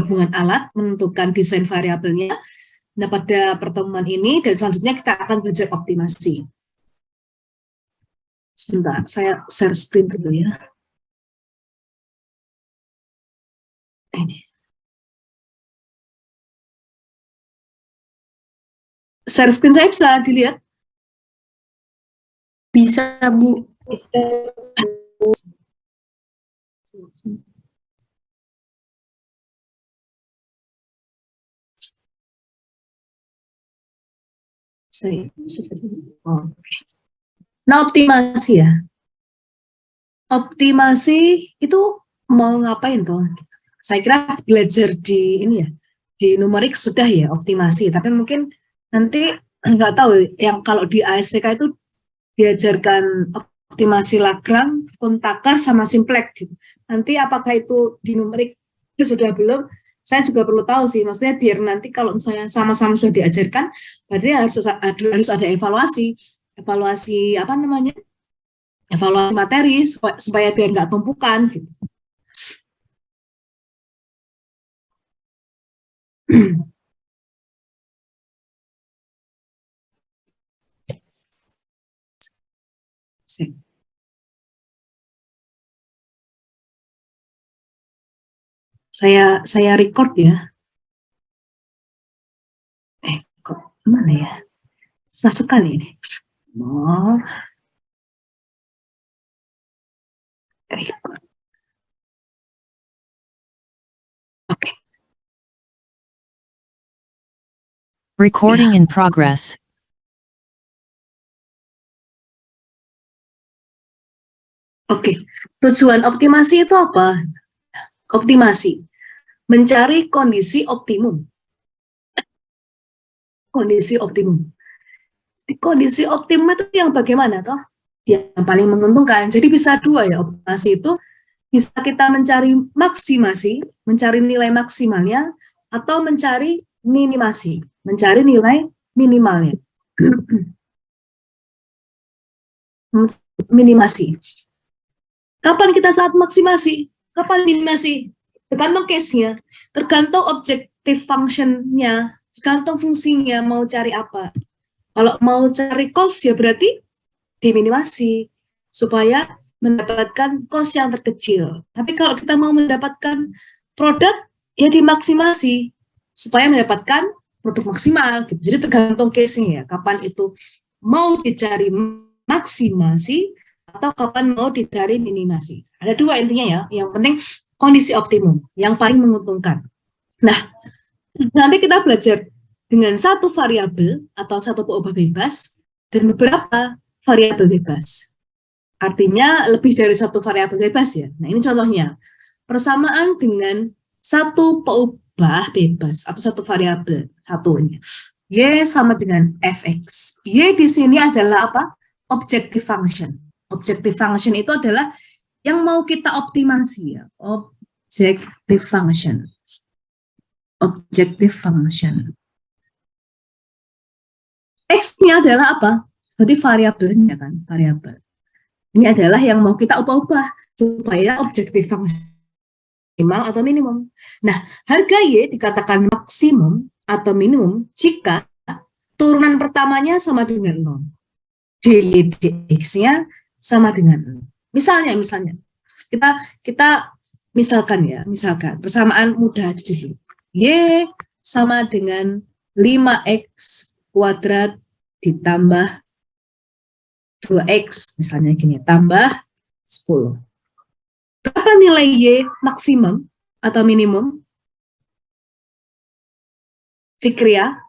penggabungan alat, menentukan desain variabelnya. Nah, pada pertemuan ini dan selanjutnya kita akan belajar optimasi. Sebentar, saya share screen dulu ya. Ini. Share screen saya bisa dilihat? Bisa, Bu. Bisa. Nah, optimasi ya. Optimasi itu mau ngapain tuh? Saya kira belajar di ini ya, di numerik sudah ya optimasi. Tapi mungkin nanti nggak tahu yang kalau di ASTK itu diajarkan optimasi Lagrange, Kontakar, sama simplex gitu. Nanti apakah itu di numerik sudah belum? Saya juga perlu tahu sih. Maksudnya biar nanti kalau misalnya sama-sama sudah diajarkan, berarti harus ada evaluasi. Evaluasi apa namanya? Evaluasi materi supaya biar nggak tumpukan gitu. Saya record ya. Kok mana ya? Susah sekali ini. Oh. Record. Oke. Recording in progress. Oke. Tujuan optimasi itu apa? Optimasi. Mencari kondisi optimum. Kondisi optimum. Kondisi optimum itu yang bagaimana toh? Yang paling menguntungkan. Jadi bisa dua ya, optimasi itu bisa kita mencari maksimasi, mencari nilai maksimalnya, atau mencari minimasi, mencari nilai minimalnya. Minimasi. Kapan kita saat maksimasi? Kapan minimasi? Tergantung case-nya, tergantung objective function-nya, tergantung fungsinya mau cari apa. Kalau mau cari cost ya berarti diminimasi supaya mendapatkan cost yang terkecil. Tapi kalau kita mau mendapatkan produk ya dimaksimasi supaya mendapatkan produk maksimal. Gitu. Jadi tergantung case-nya ya, kapan itu mau dicari maksimasi atau kapan mau dicari minimasi. Ada dua intinya ya, yang penting kondisi optimum, yang paling menguntungkan. Nah, nanti kita belajar dengan satu variabel atau satu peubah bebas dan beberapa variabel bebas. Artinya lebih dari satu variabel bebas ya. Nah, ini contohnya. Persamaan dengan satu peubah bebas atau satu variabel satunya. Y sama dengan fx. Y di sini adalah apa? Objective function. Objective function itu adalah yang mau kita optimasi ya. Objective function. Objective function. X-nya adalah apa? Berarti variabelnya kan, variabel. Ini adalah yang mau kita ubah-ubah supaya objektif maksimal atau minimum. Nah, harga Y dikatakan maksimum atau minimum jika turunan pertamanya sama dengan 0. dx-nya sama dengan 0. Misalnya kita misalkan persamaan mudah aja dulu. Y sama dengan 5x kuadrat ditambah 2x, misalnya gini, tambah 10. Berapa nilai Y maksimum atau minimum? Fikria?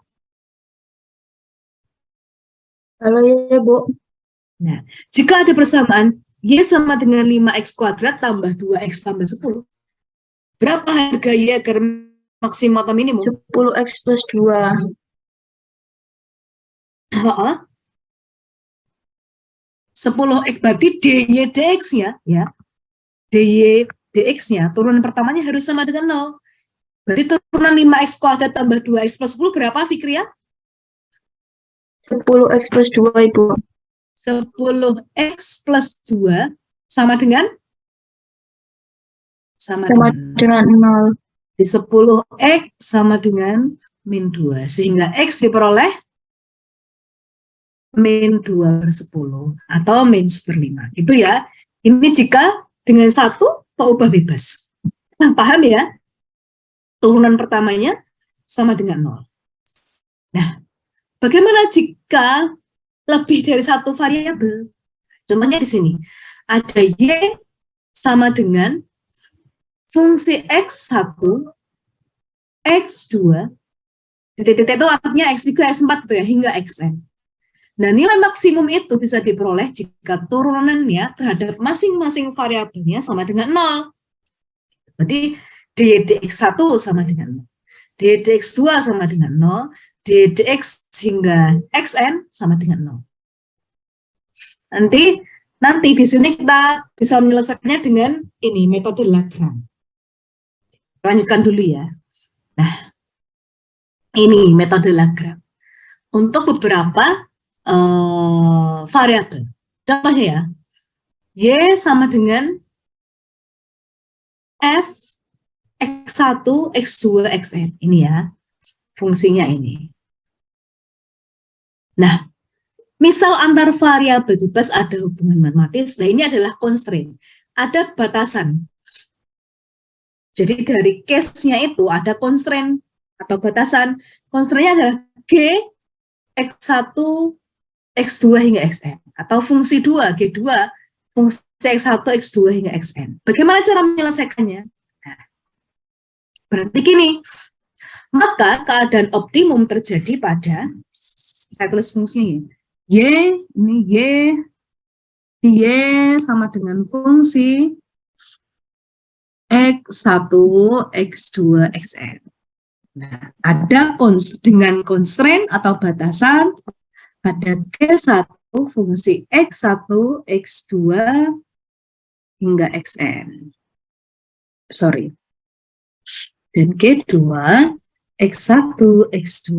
Halo ya, Bu. Nah, jika ada persamaan Y sama dengan 5x kuadrat tambah 2x tambah 10, berapa harga Y agar maksimum atau minimum? 10x plus 2. 10x berarti dy dx-nya ya. dy dx-nya turunan pertamanya harus sama dengan 0. Berarti turunan 5x kuadrat tambah 2x plus 10 berapa, Fikria? 10x plus 2, Ibu. 10x plus 2 sama dengan? Sama dengan 0. di 10X sama dengan min 2. Sehingga X diperoleh min 2/10 atau min 1/5. Itu ya. Ini jika dengan 1 mau ubah bebas. Nah, paham ya? Turunan pertamanya sama dengan 0. Nah, bagaimana jika lebih dari satu variabel? Contohnya di sini. Ada Y sama dengan fungsi X1, X2, titik-titik itu artinya X3, X4 gitu ya, hingga Xn. Nah, nilai maksimum itu bisa diperoleh jika turunannya terhadap masing-masing variabelnya sama dengan 0. Berarti dx1 sama dengan 0, dx2 sama dengan 0, dx hingga xn sama dengan 0. Nanti di sini kita bisa menyelesaikannya dengan ini, metode Lagrange. Lanjutkan dulu ya. Nah, ini metode Lagrange. Untuk beberapa variabel. Contohnya ya, Y sama dengan F X1, X2, Xn. Ini ya, fungsinya ini. Nah, misal antar variabel bebas ada hubungan matematis, nah ini adalah constraint. Ada batasan. Jadi dari case-nya itu ada constraint atau batasan. Constraint-nya adalah G, X1, X2 hingga Xn. Atau fungsi 2, G2, fungsi X1, X2 hingga Xn. Bagaimana cara menyelesaikannya? Nah, berarti gini, maka keadaan optimum terjadi pada, saya tulis fungsinya, Y, ini Y sama dengan fungsi X1, X2, Xn. Nah, ada dengan constraint atau batasan, ada G1 fungsi X1, X2 hingga Xn. Dan G2 X1, X2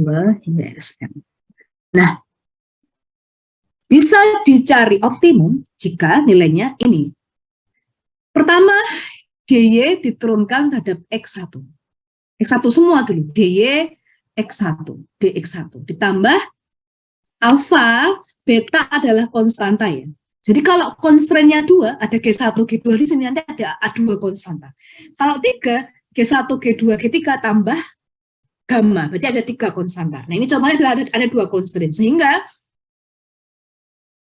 hingga Xn. Nah, bisa dicari optimum jika nilainya ini. Pertama, dy diturunkan terhadap X1. X1 semua dulu, dy X1, dx1. Ditambah alfa, beta adalah konstanta ya. Jadi kalau constraint-nya 2, ada G1, G2 di sini, nanti ada A2 konstanta. Kalau 3, G1, G2, G3 tambah gamma, berarti ada 3 konstanta. Nah ini contohnya ada 2 constraint, sehingga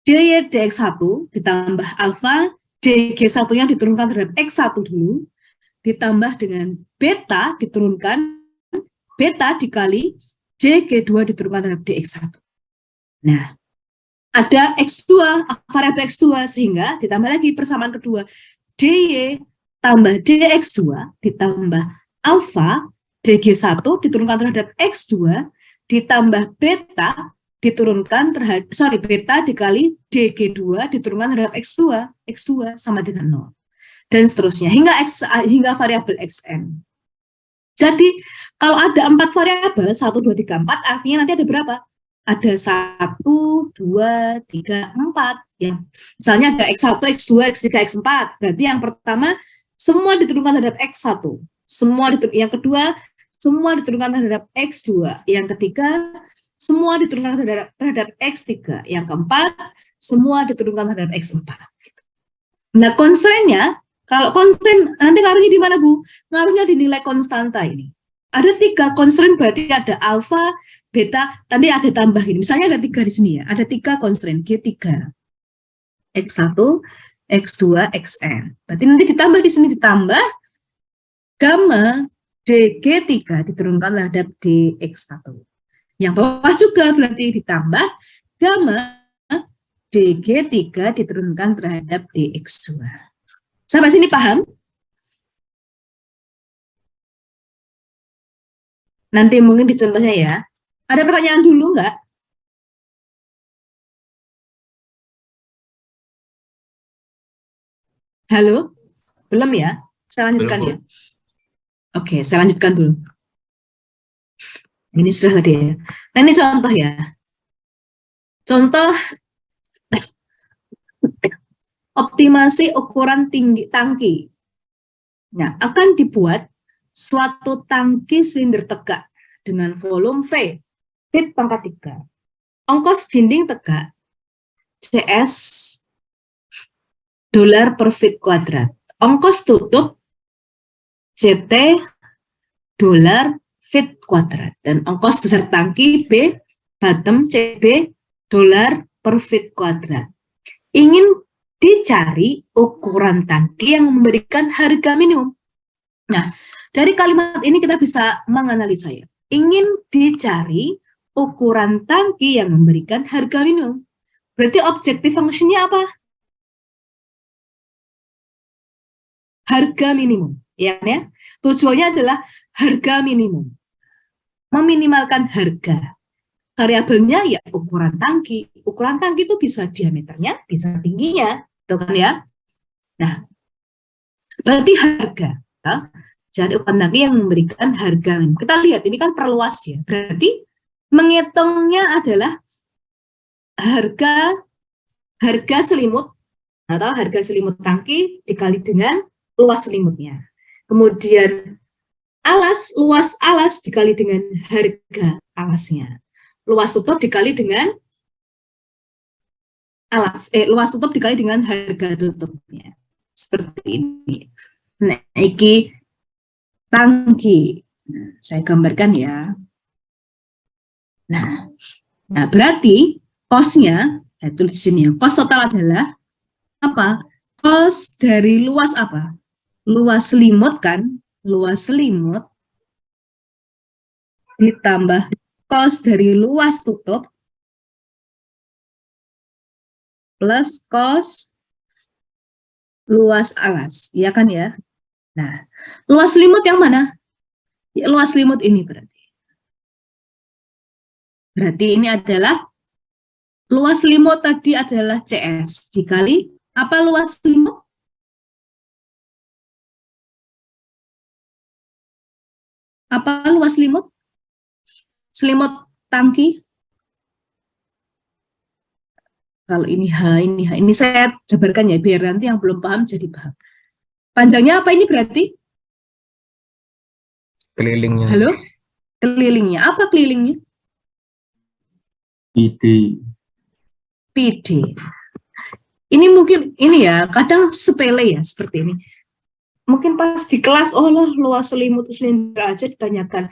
dy dx1 ditambah alfa, dg1-nya diturunkan terhadap x1 dulu, ditambah dengan beta diturunkan, beta dikali jg2 diturunkan terhadap dx1. Nah, ada x2, variabel x2, sehingga ditambah lagi persamaan kedua, dy tambah dx2 ditambah alfa, dg1 diturunkan terhadap x2, ditambah beta diturunkan terhadap, beta dikali dg2 diturunkan terhadap x2, x2 sama dengan 0. Dan seterusnya, hingga variabel xn. Jadi, kalau ada 4 variabel, 1, 2, 3, 4, artinya nanti ada berapa? Ada 1, 2, 3, 4. Ya. Misalnya ada x1, x2, x3, x4. Berarti yang pertama, semua diturunkan terhadap x1. Yang kedua, semua diturunkan terhadap x2. Yang ketiga, semua diturunkan terhadap X3. Yang keempat, semua diturunkan terhadap X4. Nah, constraint-nya, kalau constraint, nanti ngaruhnya di mana, Bu? Ngaruhnya di nilai konstanta ini. Ada 3 constraint, berarti ada alfa, beta, nanti ada tambah ini. Misalnya ada 3 di sini ya, ada 3 constraint, G3. X1, X2, Xn. Berarti nanti ditambah di sini, ditambah gamma DG3 diturunkan terhadap DX1. Yang bawah juga berarti ditambah gamma dg3 diturunkan terhadap dx2. Sampai sini paham? Nanti mungkin di contohnya ya. Ada pertanyaan dulu nggak? Halo? Belum ya? Saya lanjutkan ya. Oke, saya lanjutkan dulu. Ini sudah tadi ya. Nah, ini contoh ya. Contoh optimasi ukuran tinggi tangki. Nah, akan dibuat suatu tangki silinder tegak dengan volume V, fit pangkat 3. Ongkos dinding tegak, CS dolar per feet kuadrat. Ongkos tutup, CT dolar feet kuadrat. Dan ongkos dasar tangki B, bottom CB dolar per feet kuadrat. Ingin dicari ukuran tangki yang memberikan harga minimum. Nah, dari kalimat ini kita bisa menganalisa ya. Ingin dicari ukuran tangki yang memberikan harga minimum. Berarti objektif fungsinya apa? Harga minimum, ya kan ya? Tujuannya adalah harga minimum. Meminimalkan harga. Variabelnya ya ukuran tangki. Ukuran tangki itu bisa diameternya, bisa tingginya, gitu kan ya? Nah, berarti harga. Ya? Jadi ukuran tangki yang memberikan harga minimum. Kita lihat ini kan perluas ya. Berarti menghitungnya adalah harga selimut atau harga selimut tangki dikali dengan luas selimutnya. Kemudian luas alas dikali dengan harga alasnya. Luas tutup dikali dengan luas tutup dikali dengan harga tutupnya. Seperti ini. Nah, ini tangki. Nah, saya gambarkan ya. Nah berarti cost-nya, saya tulis di sini ya. Cost total adalah apa? Cost dari luas apa? Luas selimut kan? Luas selimut ditambah cost dari luas tutup plus cost luas alas, iya kan ya? Nah, luas selimut yang mana? Ya, luas selimut ini berarti. Berarti ini adalah luas selimut tadi adalah CS dikali apa luas selimut? Apa luas selimut? Selimut tangki. Kalau ini ini saya jabarkan ya, biar nanti yang belum paham jadi paham. Panjangnya apa ini berarti? Kelilingnya. Halo? Kelilingnya. Apa kelilingnya? PD. PD. Ini mungkin, ini ya, kadang sepele ya, seperti ini. Mungkin pas di kelas, oh loh, luas selimut silinder aja ditanyakan.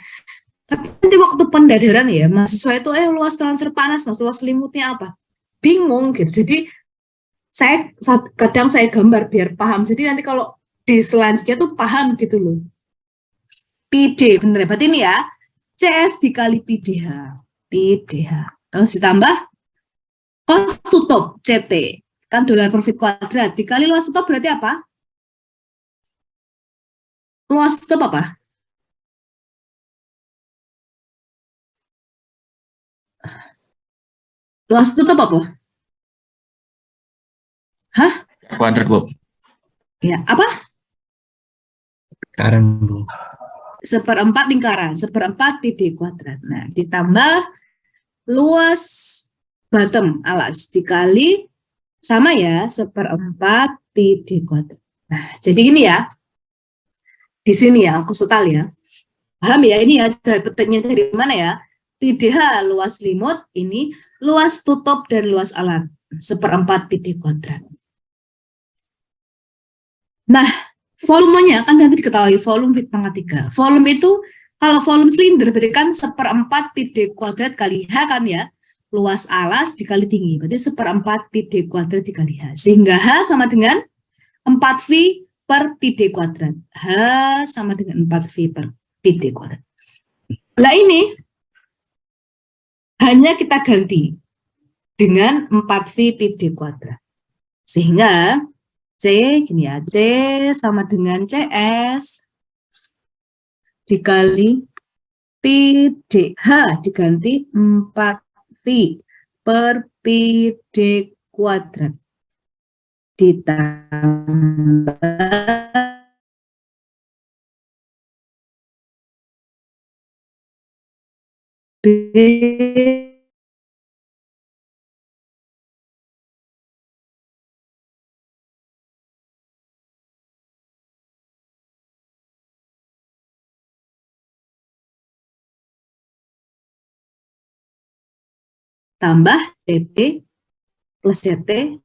Tapi nanti waktu pendadaran ya, mahasiswa itu, luas transfer panas, mas, luas selimutnya apa? Bingung gitu. Jadi, kadang saya gambar biar paham. Jadi nanti kalau di selanjutnya tuh paham gitu loh. PD, bener ya? Berarti ini ya, CS dikali PDH. PDH. Terus ditambah cost tutup, CT. Kan dolar per feet kuadrat. Dikali luas tutup berarti apa? Luas tutup apa? Luas tutup apa? Hah? Kuadrat, Bu. Ya, apa? Lingkaran, Bu. Seperempat lingkaran, seperempat PD kuadrat. Nah, ditambah luas bottom alas dikali sama ya, seperempat PD kuadrat. Nah, jadi gini ya. Di sini ya, angkus total ya. Paham ya, ini ya, dapetnya dari mana ya? PDH luas selimut, ini luas tutup dan luas alat. Seperempat PD kuadrat. Nah, volumenya kan nanti diketahui volume fit pangkat 3. Volume itu, kalau volume silinder berarti kan seperempat PD kuadrat kali H kan ya. Luas alas dikali tinggi, berarti seperempat PD kuadrat dikali H. Sehingga H sama dengan 4V per PD kuadrat. H sama dengan 4V per PD kuadrat. Nah ini hanya kita ganti dengan 4V PD kuadrat. Sehingga C gini ya, C sama dengan CS dikali PDH diganti 4V per PD kuadrat ditambah B tambah CT plus CT